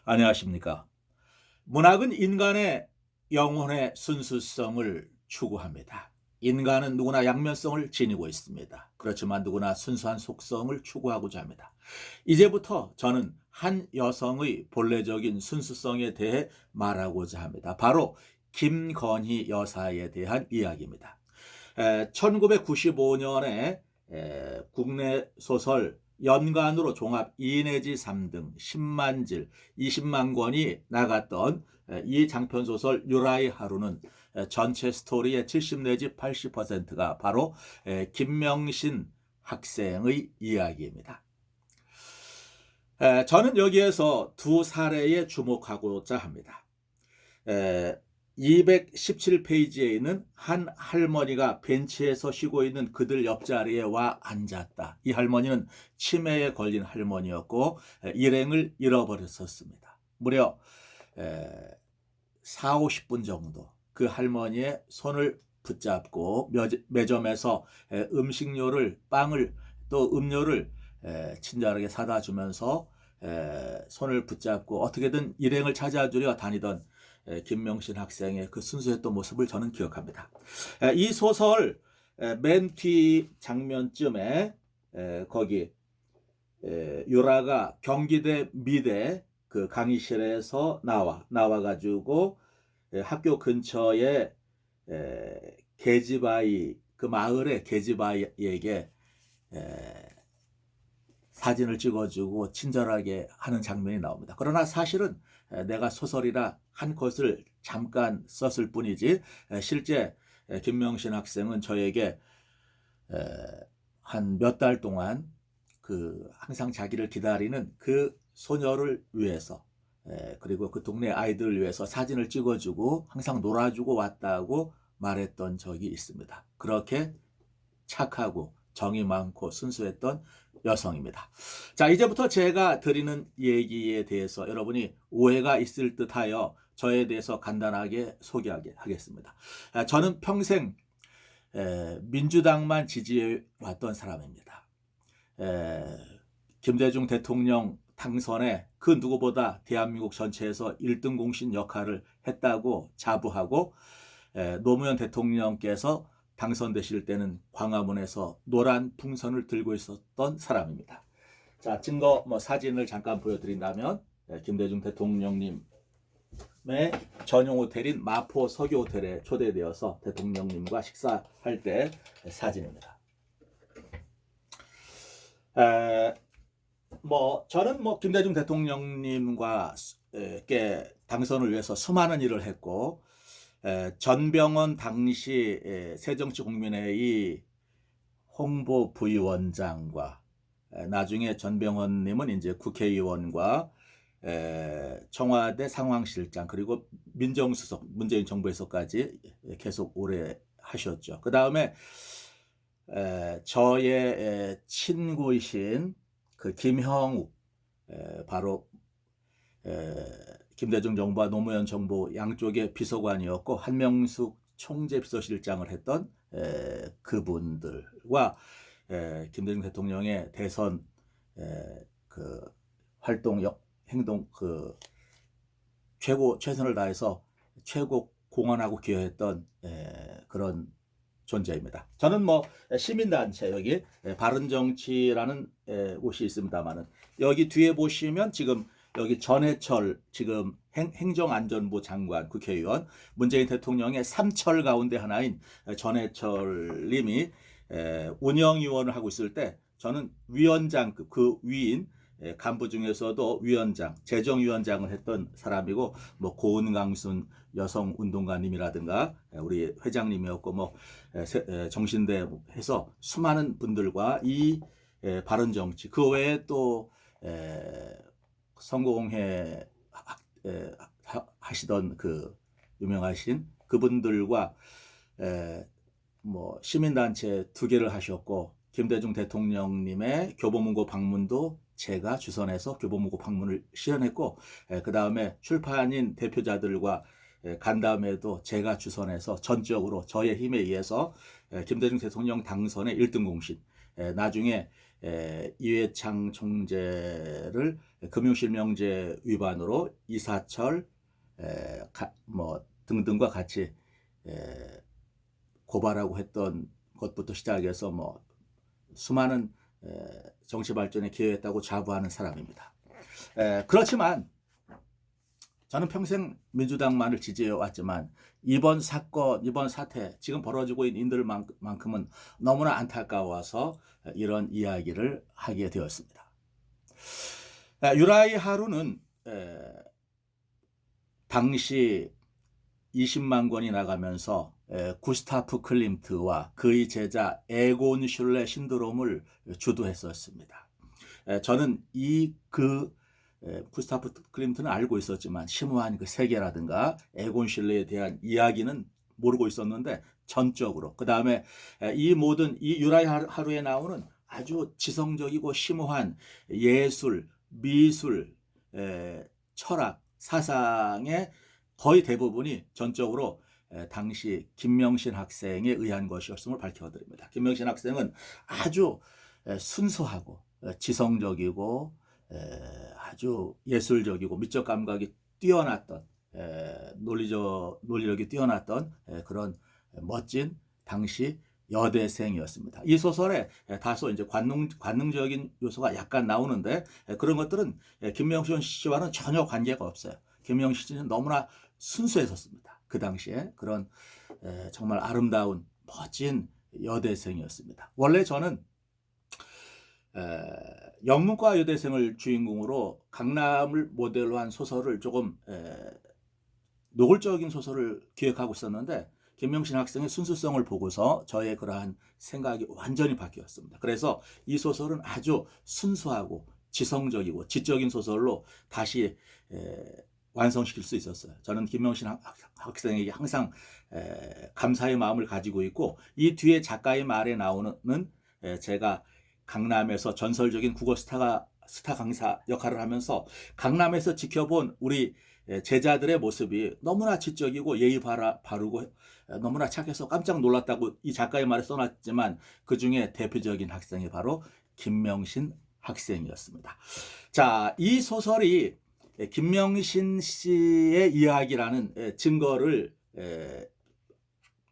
안녕하십니까. 문학은 인간의 영혼의 순수성을 추구합니다. 인간은 누구나 양면성을 지니고 있습니다. 그렇지만 누구나 순수한 속성을 추구하고자 합니다. 이제부터 저는 한 여성의 본래적인 순수성에 대해 말하고자 합니다. 바로 김건희 여사에 대한 이야기입니다. 1995년에 국내 소설 연간으로 종합 2 내지 3등 10만 질 20만 권이 나갔던 이 장편소설 유라의 하루는 전체 스토리의 70 내지 80%가 바로 김명신 학생의 이야기입니다. 저는 여기에서 두 사례에 주목하고자 합니다. 217페이지에 있는 한 할머니가 벤치에서 쉬고 있는 그들 옆자리에 와 앉았다. 이 할머니는 치매에 걸린 할머니였고 일행을 잃어버렸었습니다. 무려 4, 50분 정도 그 할머니의 손을 붙잡고 매점에서 음식료를, 빵을, 또 음료를 친절하게 사다 주면서 손을 붙잡고 어떻게든 일행을 찾아주려 다니던 김명신 학생의 그 순수했던 모습을 저는 기억합니다. 이 소설 맨 뒤 장면쯤에 거기 유라가 경기대 미대 그 강의실에서 나와가지고 학교 근처에 계집아이, 그 마을의 계집아이에게 사진을 찍어주고 친절하게 하는 장면이 나옵니다. 그러나 사실은 내가 소설이라 한 컷을 잠깐 썼을 뿐이지 실제 김명신 학생은 저에게 한 몇 달 동안 그 항상 자기를 기다리는 그 소녀를 위해서 그리고 그 동네 아이들을 위해서 사진을 찍어주고 항상 놀아주고 왔다고 말했던 적이 있습니다. 그렇게 착하고 정이 많고 순수했던 여성입니다. 자, 이제부터 제가 드리는 얘기에 대해서 여러분이 오해가 있을 듯하여 저에 대해서 간단하게 소개하겠습니다. 저는 평생 민주당만 지지해 왔던 사람입니다. 김대중 대통령 당선에 그 누구보다 대한민국 전체에서 1등 공신 역할을 했다고 자부하고 노무현 대통령께서 당선되실 때는 광화문에서 노란 풍선을 들고 있었던 사람입니다. 자, 증거 사진을 잠깐 보여드린다면 김대중 대통령님의 전용 호텔인 마포 서교 호텔에 초대되어서 대통령님과 식사할 때 사진입니다. 저는 김대중 대통령님과 당선을 위해서 수많은 일을 했고 전병헌 당시 새정치국민회의 홍보 부위원장과 나중에 전병헌님은 이제 국회의원과 청와대 상황실장 그리고 민정수석 문재인 정부에서까지 계속 오래 하셨죠. 그 다음에 저의 친구이신 그 김형욱 바로 김대중 정부와 노무현 정부 양쪽의 비서관이었고 한명숙 총재비서실장을 했던 그분들과 김대중 대통령의 대선 그 활동 행동 그 최선을 다해서 최고 공헌하고 기여했던 그런 존재입니다. 저는 시민단체 여기 바른정치라는 곳이 있습니다만은 여기 뒤에 보시면 지금 여기 전해철 지금 행정안전부 장관 국회의원 문재인 대통령의 3철 가운데 하나인 전해철 님이 운영위원을 하고 있을 때 저는 위원장급 그 위인 간부 중에서도 위원장, 재정위원장을 했던 사람이고 고은강순 여성운동가님이라든가 우리 회장님이었고 정신대 해서 수많은 분들과 이 바른정치 그 외에 또 성공회 하시던 그 유명하신 그분들과 시민단체 2개를 하셨고 김대중 대통령님의 교보문고 방문도 제가 주선해서 교보문고 방문을 실현했고 그 다음에 출판인 대표자들과 간담회도 제가 주선해서 전적으로 저의 힘에 의해서 김대중 대통령 당선의 1등 공신 나중에 이회창 총재를 금융실명제 위반으로 이사철 뭐 등등과 같이 고발하고 했던 것부터 시작해서 뭐 수많은 정치 발전에 기여했다고 자부하는 사람입니다. 그렇지만 저는 평생 민주당만을 지지해 왔지만 이번 사건, 이번 사태, 지금 벌어지고 있는 인들만큼은 너무나 안타까워서 이런 이야기를 하게 되었습니다. 유라이 하루는 당시 20만 권이 나가면서 구스타프 클림트와 그의 제자 에곤 슐레 신드롬을 주도했었습니다. 저는 구스타프 클림트는 알고 있었지만 심오한 그 세계라든가 에곤 슐레에 대한 이야기는 모르고 있었는데 전적으로 그 다음에 이 유라이 하루에 나오는 아주 지성적이고 심오한 예술, 미술, 철학, 사상의 거의 대부분이 전적으로 당시 김명신 학생에 의한 것이었음을 밝혀드립니다. 김명신 학생은 아주 순수하고 지성적이고 아주 예술적이고 미적 감각이 뛰어났던 논리력이 뛰어났던 그런 멋진 당시 여대생이었습니다. 이 소설에 다소 이제 관능적인 요소가 약간 나오는데 그런 것들은 김명신 씨와는 전혀 관계가 없어요. 김명신 씨는 너무나 순수했었습니다. 그 당시에 그런 정말 아름다운 멋진 여대생이었습니다. 원래 저는 영문과 여대생을 주인공으로 강남을 모델로 한 소설을 조금 노골적인 소설을 기획하고 있었는데 김명신 학생의 순수성을 보고서 저의 그러한 생각이 완전히 바뀌었습니다. 그래서 이 소설은 아주 순수하고 지성적이고 지적인 소설로 다시 완성시킬 수 있었어요. 저는 김명신 학생에게 항상 감사의 마음을 가지고 있고 이 뒤에 작가의 말에 나오는 제가 강남에서 전설적인 국어 스타 강사 역할을 하면서 강남에서 지켜본 우리 제자들의 모습이 너무나 지적이고 예의 바르고 너무나 착해서 깜짝 놀랐다고 이 작가의 말에 써놨지만 그중에 대표적인 학생이 바로 김명신 학생이었습니다. 자, 이 소설이 김명신 씨의 이야기라는 증거를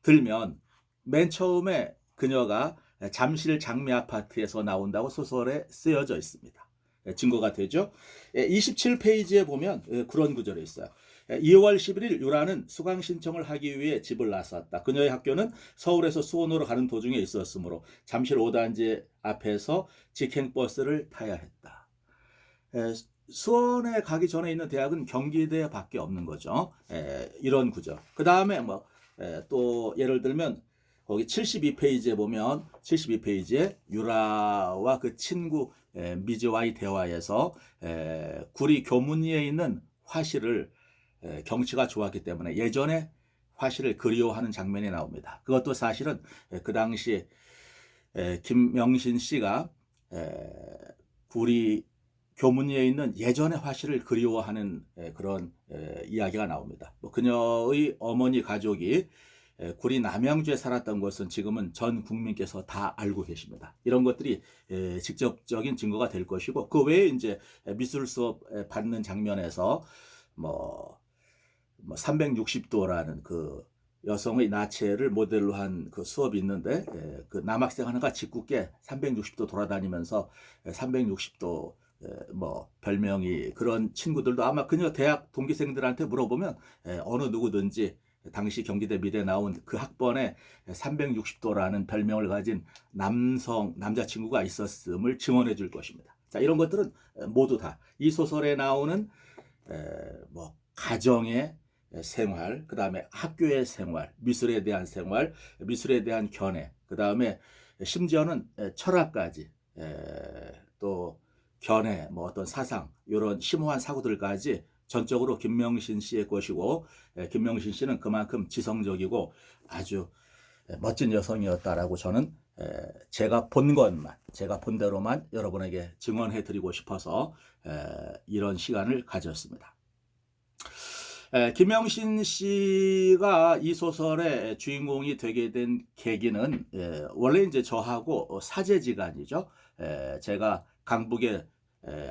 들면 맨 처음에 그녀가 잠실 장미 아파트에서 나온다고 소설에 쓰여져 있습니다. 증거가 되죠. 27페이지에 보면 그런 구절이 있어요. 2월 11일 유라는 수강 신청을 하기 위해 집을 나섰다. 그녀의 학교는 서울에서 수원으로 가는 도중에 있었으므로 잠실 5단지 앞에서 직행버스를 타야 했다. 수원에 가기 전에 있는 대학은 경기대밖에 없는 거죠. 이런 구절. 그 다음에 또 예를 들면 거기 72페이지에 보면 72페이지에 유라와 그 친구 미지와의 대화에서 구리 교문리에 있는 화실을 경치가 좋았기 때문에 예전에 화실을 그리워하는 장면이 나옵니다. 그것도 사실은 그 당시 김명신 씨가 구리 교문리에 있는 예전의 화실을 그리워하는 그런 이야기가 나옵니다. 그녀의 어머니 가족이 구리 남양주에 살았던 것은 지금은 전 국민께서 다 알고 계십니다. 이런 것들이 직접적인 증거가 될 것이고 그 외에 이제 미술 수업 받는 장면에서 360도라는 그 여성의 나체를 모델로 한 그 수업이 있는데 그 남학생 하나가 짓궂게 360도 돌아다니면서 360도 별명이 그런 친구들도 아마 그녀 대학 동기생들한테 물어보면 어느 누구든지 당시 경기대 미대 나온 그 학번에 360도라는 별명을 가진 남자친구가 있었음을 증언해 줄 것입니다. 자, 이런 것들은 모두 다 이 소설에 나오는 가정의 생활, 그 다음에 학교의 생활, 미술에 대한 생활, 미술에 대한 견해, 그 다음에 심지어는 철학까지 또 견해, 어떤 사상, 이런 심오한 사고들까지 전적으로 김명신 씨의 것이고 김명신 씨는 그만큼 지성적이고 아주 멋진 여성이었다라고 저는 제가 본 대로만 여러분에게 증언해 드리고 싶어서 이런 시간을 가졌습니다. 김명신 씨가 이 소설의 주인공이 되게 된 계기는 원래 이제 저하고 사제지간이죠. 제가 강북에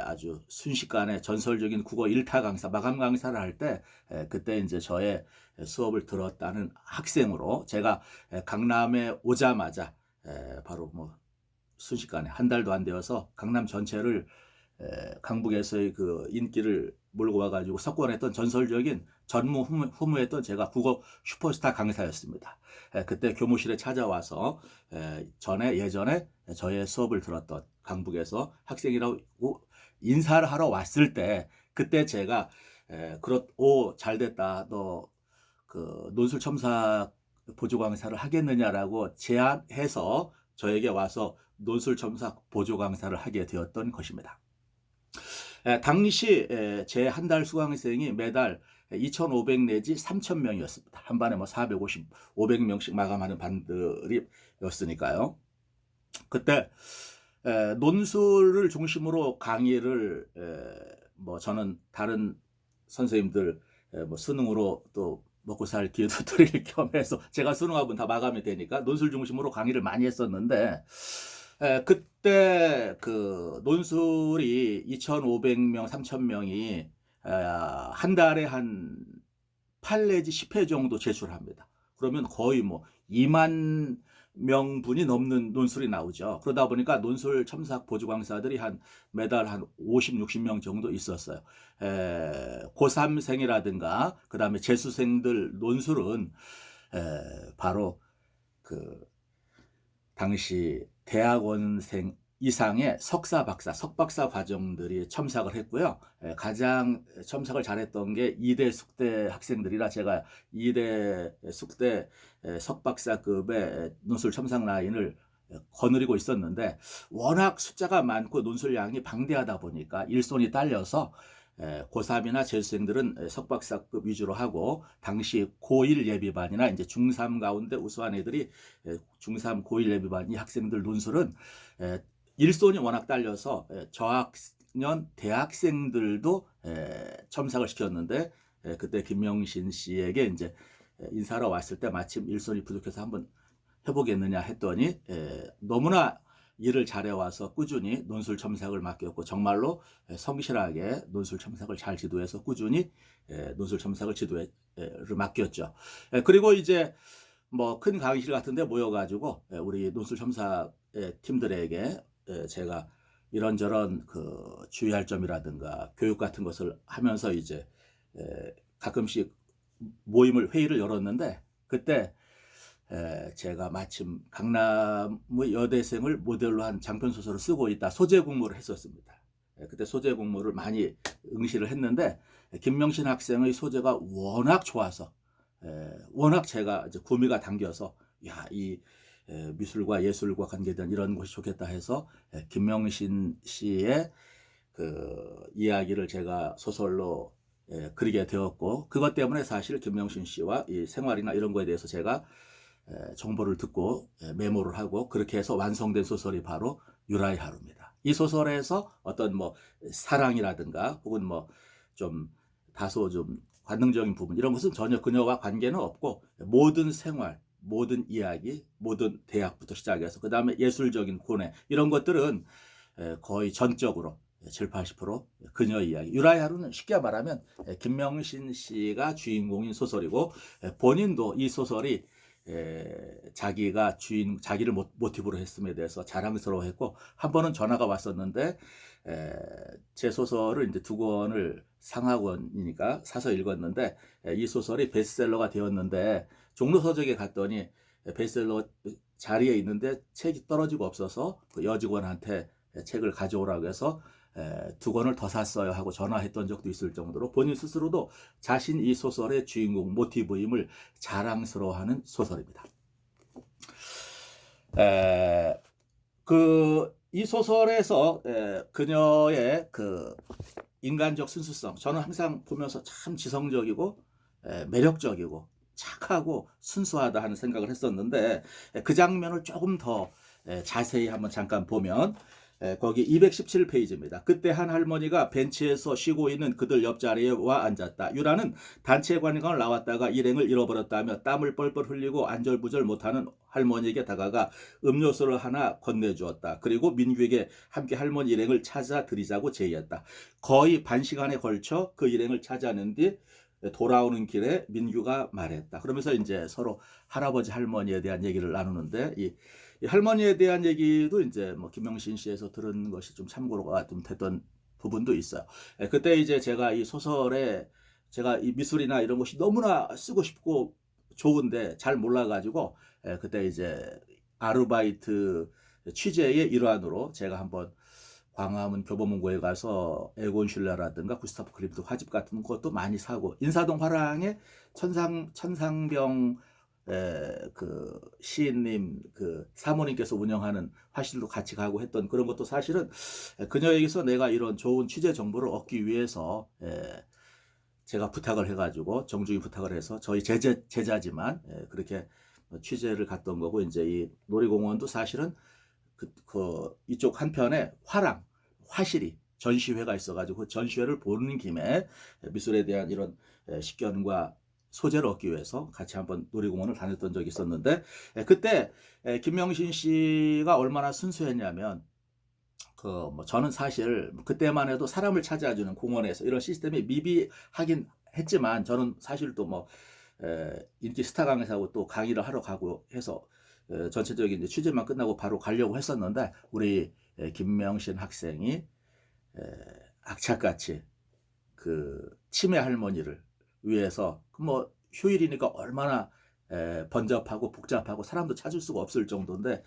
아주 순식간에 전설적인 국어 1타 강사, 마감 강사를 할 때 그때 이제 저의 수업을 들었다는 학생으로 제가 강남에 오자마자 바로 뭐 순식간에 한 달도 안 되어서 강남 전체를 강북에서의 그 인기를 몰고 와가지고 석권했던 전설적인 전무후무했던 제가 국어 슈퍼스타 강사였습니다. 그때 교무실에 찾아와서 예전에 저의 수업을 들었던 강북에서 학생이라고 인사를 하러 왔을 때 그때 제가 잘됐다. 너 그 논술첨사 보조 강사를 하겠느냐라고 제안해서 저에게 와서 논술첨사 보조 강사를 하게 되었던 것입니다. 당시 제 한 달 수강생이 매달 2,500 내지 3,000명이었습니다. 한 반에 뭐 450, 500명씩 마감하는 반들이었으니까요. 그때 논술을 중심으로 강의를 뭐 저는 다른 선생님들 뭐 수능으로 또 먹고 살 기회도 드릴 겸해서 제가 수능하고는 다 마감이 되니까 논술 중심으로 강의를 많이 했었는데 그때 그 논술이 2,500명, 3,000명이 한 달에 한 8 내지 10회 정도 제출합니다. 그러면 거의 뭐 2만 명분이 넘는 논술이 나오죠. 그러다 보니까 논술 첨삭 보조 강사들이 매달 한 50, 60명 정도 있었어요. 고3생이라든가 그다음에 재수생들 논술은 바로 그 당시 대학원생 이상의 석사, 박사, 석박사 과정들이 첨삭을 했고요. 가장 첨삭을 잘했던 게 이대 숙대 학생들이라 제가 이대 숙대 석박사급의 논술 첨삭 라인을 거느리고 있었는데 워낙 숫자가 많고 논술량이 방대하다 보니까 일손이 딸려서 고3이나 재수생들은 석박사급 위주로 하고 당시 고1 예비반이나 이제 중3 가운데 우수한 애들이 중3 고1 예비반 이 학생들 논술은 일손이 워낙 딸려서 저학년 대학생들도 첨삭을 시켰는데 그때 김명신 씨에게 이제 인사하러 왔을 때 마침 일손이 부족해서 한번 해보겠느냐 했더니 너무나 일을 잘해와서 꾸준히 논술 첨삭을 맡겼고 정말로 성실하게 논술 첨삭을 잘 지도해서 꾸준히 논술 첨삭을 맡겼죠. 그리고 이제 뭐 큰 강의실 같은 데 모여가지고 우리 논술 첨삭 팀들에게 제가 이런저런 그 주의할 점이라든가 교육 같은 것을 하면서 이제 가끔씩 회의를 열었는데 그때 제가 마침 강남의 여대생을 모델로 한 장편 소설을 쓰고 있다 소재 공모를 했었습니다. 그때 소재 공모를 많이 응시를 했는데 김명신 학생의 소재가 워낙 좋아서 워낙 제가 이제 구미가 당겨서 이 미술과 예술과 관계된 이런 것이 좋겠다 해서 김명신 씨의 그 이야기를 제가 소설로 그리게 되었고 그것 때문에 사실 김명신 씨와 이 생활이나 이런 거에 대해서 제가 정보를 듣고 메모를 하고 그렇게 해서 완성된 소설이 바로 유라의 하루입니다. 이 소설에서 어떤 뭐 사랑이라든가 혹은 뭐 좀 다소 좀 관능적인 부분 이런 것은 전혀 그녀와 관계는 없고 모든 생활, 모든 이야기, 모든 대학부터 시작해서 그 다음에 예술적인 고뇌 이런 것들은 거의 전적으로 7, 80% 그녀의 이야기. 유라의 하루는 쉽게 말하면 김명신 씨가 주인공인 소설이고 본인도 이 소설이 자기를 모티브로 했음에 대해서 자랑스러워했고 한 번은 전화가 왔었는데 제 소설을 이제 2권을 상하권이니까 사서 읽었는데 이 소설이 베스트셀러가 되었는데 종로 서적에 갔더니 베스트셀러 자리에 있는데 책이 떨어지고 없어서 그 여직원한테 책을 가져오라고 해서 2권을 더 샀어요 하고 전화했던 적도 있을 정도로 본인 스스로도 자신 이 소설의 주인공 모티브임을 자랑스러워하는 소설입니다. 이 소설에서 그녀의 그 인간적 순수성 저는 항상 보면서 참 지성적이고 매력적이고 착하고 순수하다 하는 생각을 했었는데 그 장면을 조금 더 자세히 한번 잠깐 보면 거기 217페이지입니다. 그때 한 할머니가 벤치에서 쉬고 있는 그들 옆자리에 와 앉았다. 유라는 단체 관광을 나왔다가 일행을 잃어버렸다며 땀을 뻘뻘 흘리고 안절부절 못하는 할머니에게 다가가 음료수를 하나 건네주었다. 그리고 민규에게 함께 할머니 일행을 찾아 드리자고 제의했다. 거의 반 시간에 걸쳐 그 일행을 찾아낸 뒤 돌아오는 길에 민규가 말했다. 그러면서 이제 서로 할아버지 할머니에 대한 얘기를 나누는데, 이 할머니에 대한 얘기도 이제 뭐 김명신 씨에서 들은 것이 좀 참고가 좀 됐던 부분도 있어요. 그때 이제 제가 이 소설에 제가 이 미술이나 이런 것이 너무나 쓰고 싶고 좋은데 잘 몰라가지고, 그때 이제 아르바이트 취재의 일환으로 제가 한번 광화문 교보문고에 가서 에곤 슐러라든가 구스타프 클림트 화집 같은 것도 많이 사고, 인사동 화랑에 천상병 그 시인님 그 사모님께서 운영하는 화실도 같이 가고 했던 그런 것도 사실은 그녀에게서 내가 이런 좋은 취재 정보를 얻기 위해서 제가 부탁을 해가지고 정중히 부탁을 해서 저희 제자지만 그렇게 취재를 갔던 거고, 이제 이 놀이공원도 사실은 그 이쪽 한편에 화실이 전시회가 있어가지고 그 전시회를 보는 김에 미술에 대한 이런 식견과 소재를 얻기 위해서 같이 한번 놀이공원을 다녔던 적이 있었는데, 그때 김명신 씨가 얼마나 순수했냐면, 그 뭐 저는 사실 그때만 해도 사람을 찾아주는 공원에서 이런 시스템이 미비하긴 했지만, 저는 사실 또 뭐 인기 스타 강사하고 또 강의를 하러 가고 해서 전체적인 이제 취재만 끝나고 바로 가려고 했었는데, 우리 김명신 학생이 악착같이 그 치매 할머니를 위해서 뭐 휴일이니까 얼마나 번잡하고 복잡하고 사람도 찾을 수가 없을 정도인데,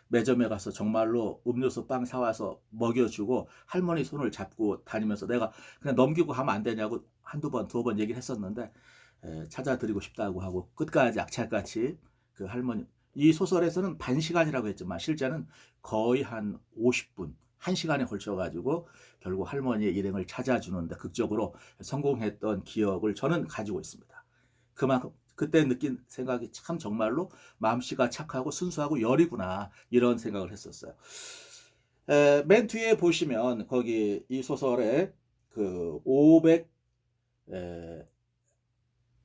매점에 가서 정말로 음료수 빵 사와서 먹여주고 할머니 손을 잡고 다니면서 내가 그냥 넘기고 가면 안 되냐고 한두 번, 두어 번 얘기를 했었는데, 찾아드리고 싶다고 하고 끝까지 악착같이 그 할머니, 이 소설에서는 반 시간이라고 했지만 실제는 거의 한 50분, 1시간에 걸쳐가지고 결국 할머니의 일행을 찾아주는데 극적으로 성공했던 기억을 저는 가지고 있습니다. 그만큼 그때 느낀 생각이 참 정말로 마음씨가 착하고 순수하고 여리구나, 이런 생각을 했었어요. 맨 뒤에 보시면 거기 이 소설의 그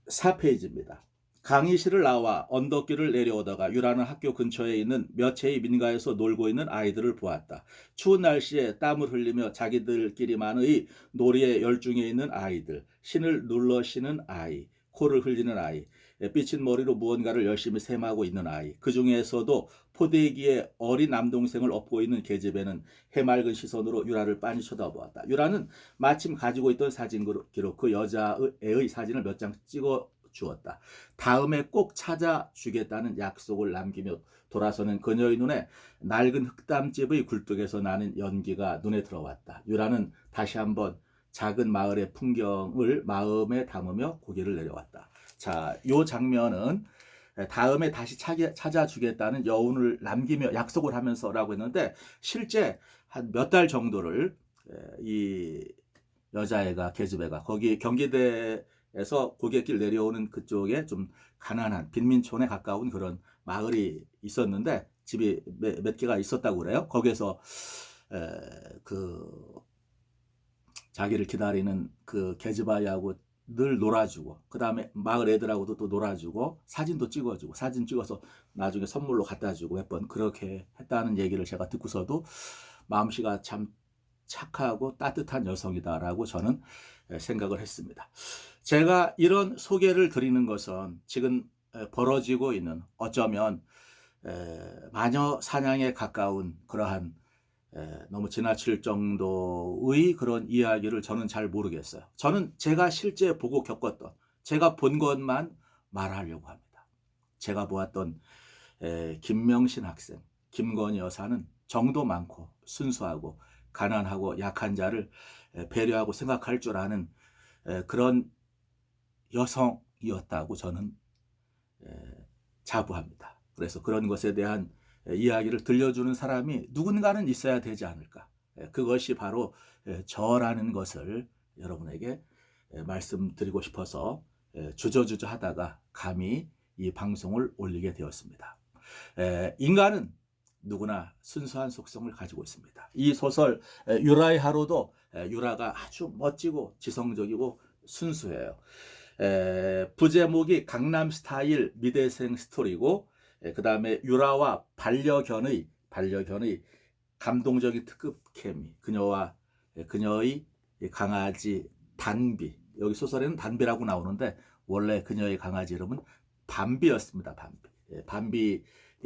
504페이지입니다. 강의실을 나와 언덕길을 내려오다가 유라는 학교 근처에 있는 몇 채의 민가에서 놀고 있는 아이들을 보았다. 추운 날씨에 땀을 흘리며 자기들끼리만의 놀이에 열중해 있는 아이들, 신을 눌러 쉬는 아이, 코를 흘리는 아이, 삐친 머리로 무언가를 열심히 셈하고 있는 아이, 그 중에서도 포대기에 어린 남동생을 업고 있는 계집애는 해맑은 시선으로 유라를 빤히 쳐다보았다. 유라는 마침 가지고 있던 사진 기록, 그 여자애의 사진을 몇 장 찍어 주었다. 다음에 꼭 찾아주겠다는 약속을 남기며 돌아서는 그녀의 눈에 낡은 흙담집의 굴뚝에서 나는 연기가 눈에 들어왔다. 유라는 다시 한번 작은 마을의 풍경을 마음에 담으며 고개를 내려왔다. 자, 요 장면은 다음에 다시 찾아주겠다는 여운을 남기며 약속을 하면서라고 했는데, 실제 한 몇 달 정도를 이 여자애가, 계집애가 거기 경기대에서 고갯길 내려오는 그쪽에 좀 가난한 빈민촌에 가까운 그런 마을이 있었는데, 집이 몇 개가 있었다고 그래요. 거기서 그 자기를 기다리는 그 계집아이하고 늘 놀아주고, 그 다음에 마을 애들하고도 또 놀아주고 사진도 찍어주고, 사진 찍어서 나중에 선물로 갖다주고 몇 번 그렇게 했다는 얘기를 제가 듣고서도 마음씨가 참 착하고 따뜻한 여성이다라고 저는 생각을 했습니다. 제가 이런 소개를 드리는 것은 지금 벌어지고 있는, 어쩌면 마녀 사냥에 가까운 그러한 너무 지나칠 정도의 그런 이야기를 저는 잘 모르겠어요. 저는 제가 실제 보고 겪었던, 제가 본 것만 말하려고 합니다. 제가 보았던 김명신 학생, 김건희 여사는 정도 많고 순수하고 가난하고 약한 자를 배려하고 생각할 줄 아는 그런 여성이었다고 저는 자부합니다. 그래서 그런 것에 대한 이야기를 들려주는 사람이 누군가는 있어야 되지 않을까. 그것이 바로 저라는 것을 여러분에게 말씀드리고 싶어서 주저주저 하다가 감히 이 방송을 올리게 되었습니다. 인간은 누구나 순수한 속성을 가지고 있습니다. 이 소설 유라의 하루도 유라가 아주 멋지고 지성적이고 순수해요. 부제목이 강남 스타일 미대생 스토리고, 그 다음에 유라와 반려견의 감동적인 특급 케미, 그녀와 그녀의 강아지 단비, 여기 소설에는 단비라고 나오는데 원래 그녀의 강아지 이름은 밤비였습니다. 밤비에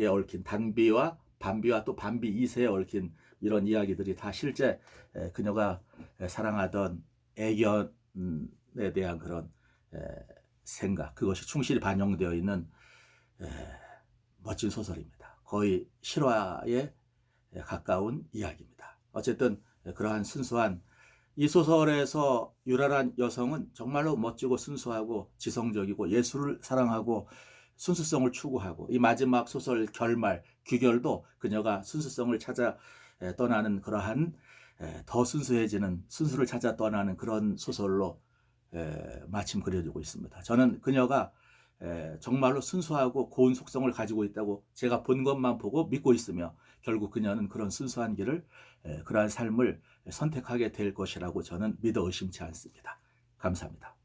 얽힌 단비와 밤비와 또 밤비 2세에 얽힌 이런 이야기들이 다 실제 그녀가 사랑하던 애견에 대한 그런 생각, 그것이 충실히 반영되어 있는 멋진 소설입니다. 거의 실화에 가까운 이야기입니다. 어쨌든 그러한 순수한 이 소설에서 유라란 여성은 정말로 멋지고 순수하고 지성적이고 예술을 사랑하고 순수성을 추구하고, 이 마지막 소설 결말 귀결도 그녀가 순수성을 찾아 떠나는 그러한 더 순수해지는, 순수를 찾아 떠나는 그런 소설로 마침 그려지고 있습니다. 저는 그녀가 정말로 순수하고 고운 속성을 가지고 있다고 제가 본 것만 보고 믿고 있으며, 결국 그녀는 그런 순수한 길을, 그러한 삶을 선택하게 될 것이라고 저는 믿어 의심치 않습니다. 감사합니다.